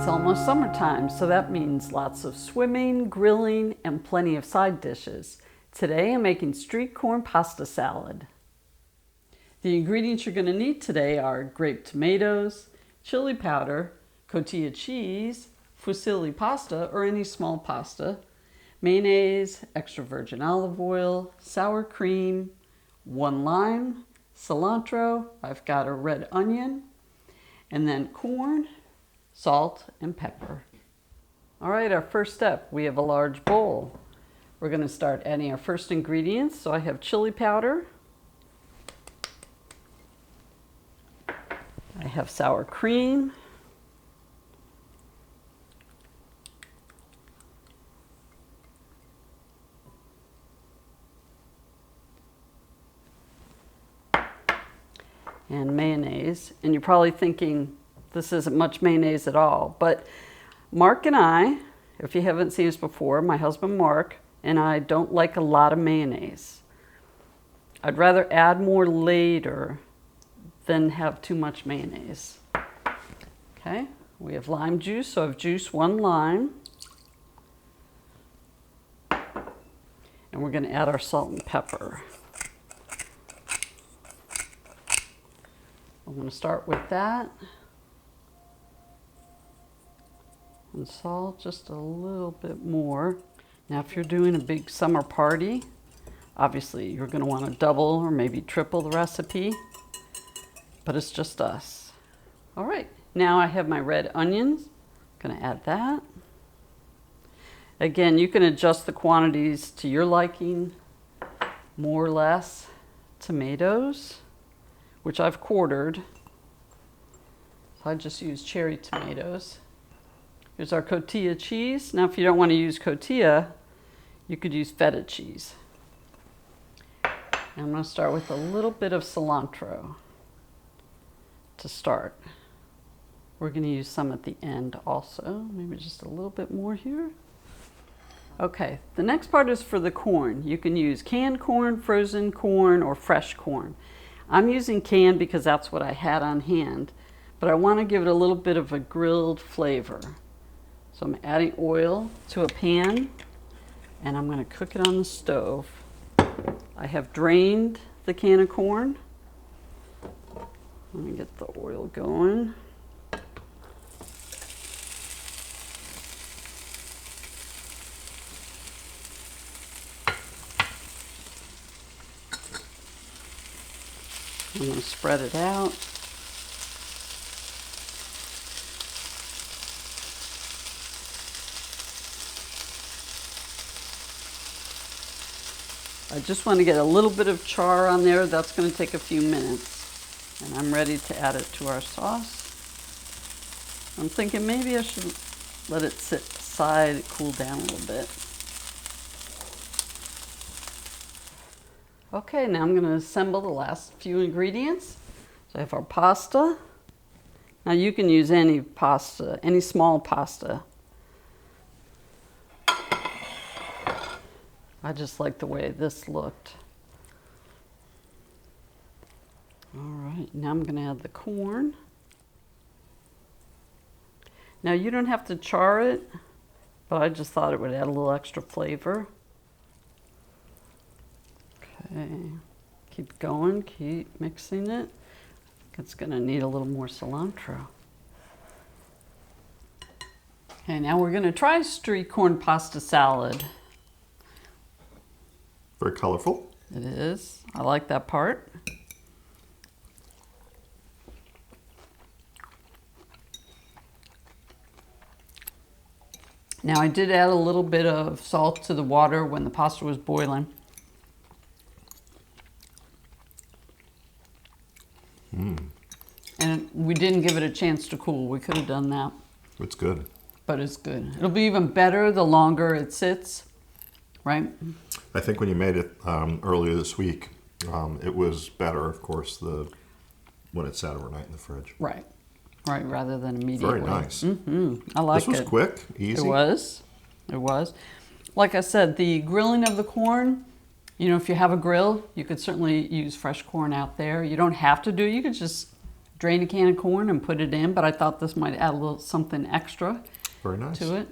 It's almost summertime, so that means lots of swimming, grilling, and plenty of side dishes. Today I'm making street corn pasta salad. The ingredients you're going to need today are grape tomatoes, chili powder, cotija cheese, fusilli pasta or any small pasta, mayonnaise, extra virgin olive oil, sour cream, 1 lime, cilantro, I've got a red onion, and then corn, salt, and pepper. All right, our first step, we have a large bowl. We're going to start adding our first ingredients. So I have chili powder. I have sour cream. And mayonnaise. And you're probably thinking, this isn't much mayonnaise at all. But Mark and I, if you haven't seen us before, my husband Mark and I don't like a lot of mayonnaise. I'd rather add more later than have too much mayonnaise. Okay, we have lime juice, so I've juiced 1 lime. And we're going to add our salt and pepper. I'm going to start with that. And salt just a little bit more. Now if you're doing a big summer party, obviously you're going to want to double or maybe triple the recipe, but it's just us. All right, now I have my red onions. I'm going to add that. Again, you can adjust the quantities to your liking, more or less. Tomatoes, which I've quartered. So I just use cherry tomatoes. Here's our cotija cheese. Now if you don't want to use cotija, you could use feta cheese. And I'm going to start with a little bit of cilantro to start. We're going to use some at the end also, maybe just a little bit more here. Okay, the next part is for the corn. You can use canned corn, frozen corn, or fresh corn. I'm using canned because that's what I had on hand, but I want to give it a little bit of a grilled flavor. So I'm adding oil to a pan and I'm going to cook it on the stove. I have drained the can of corn. Let me get the oil going. I'm going to spread it out. I just want to get a little bit of char on there. That's going to take a few minutes. And I'm ready to add it to our sauce. I'm thinking maybe I should let it sit aside, cool down a little bit. Okay, now I'm going to assemble the last few ingredients. So I have our pasta. Now you can use any pasta, any small pasta. I just like the way this looked. All right, now I'm going to add the corn. Now you don't have to char it, but I just thought it would add a little extra flavor. Okay, keep going, keep mixing it. It's going to need a little more cilantro. Okay, now we're going to try street corn pasta salad. Very colorful. It is. I like that part. Now I did add a little bit of salt to the water when the pasta was boiling. And we didn't give it a chance to cool. We could have done that. It's good. But it's good. It'll be even better the longer it sits, right? I think when you made it earlier this week, it was better, of course, when it sat overnight in the fridge. Right, right, rather than immediately. Very nice. I like it. This was quick, easy. It was. It was. Like I said, the grilling of the corn, you know, if you have a grill, you could certainly use fresh corn out there. You don't have to do it. You could just drain a can of corn and put it in, but I thought this might add a little something extra Very nice. to it.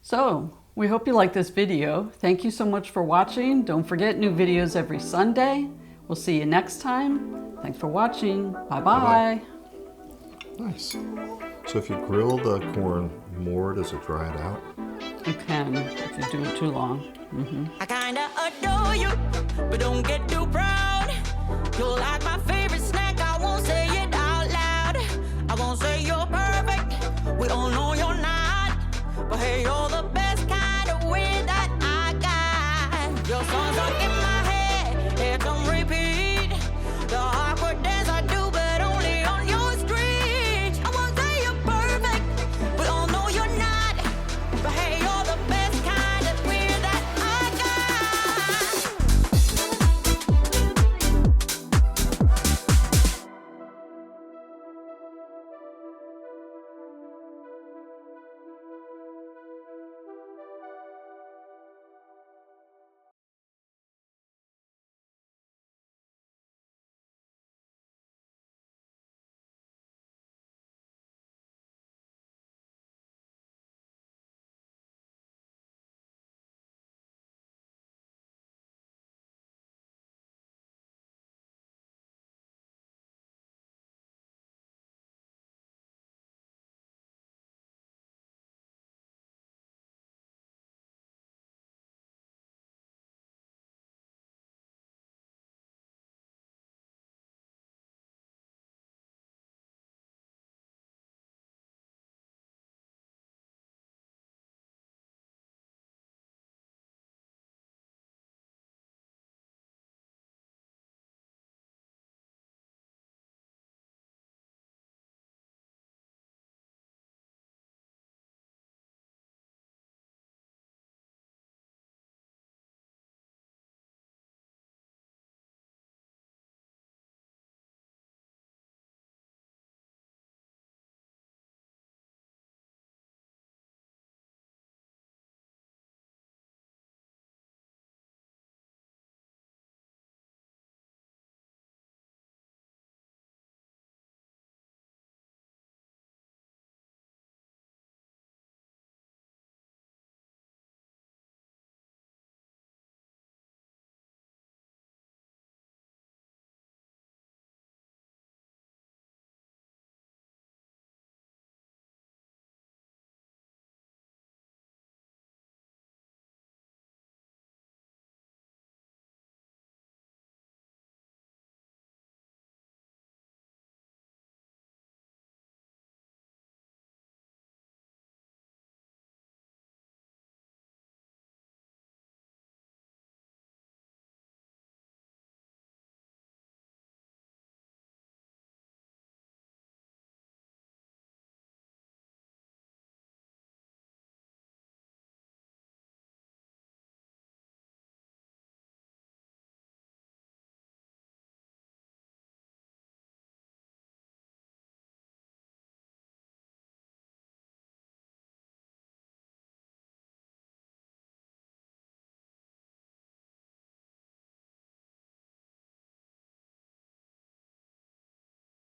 So we hope you like this video. Thank you so much for watching. Don't forget, new videos every Sunday. We'll see you next time. Thanks for watching. Bye-bye. Bye-bye. Nice. So if you grill the corn more, does it dry it out? You can if you do it too long. I kinda adore you, but don't get too proud.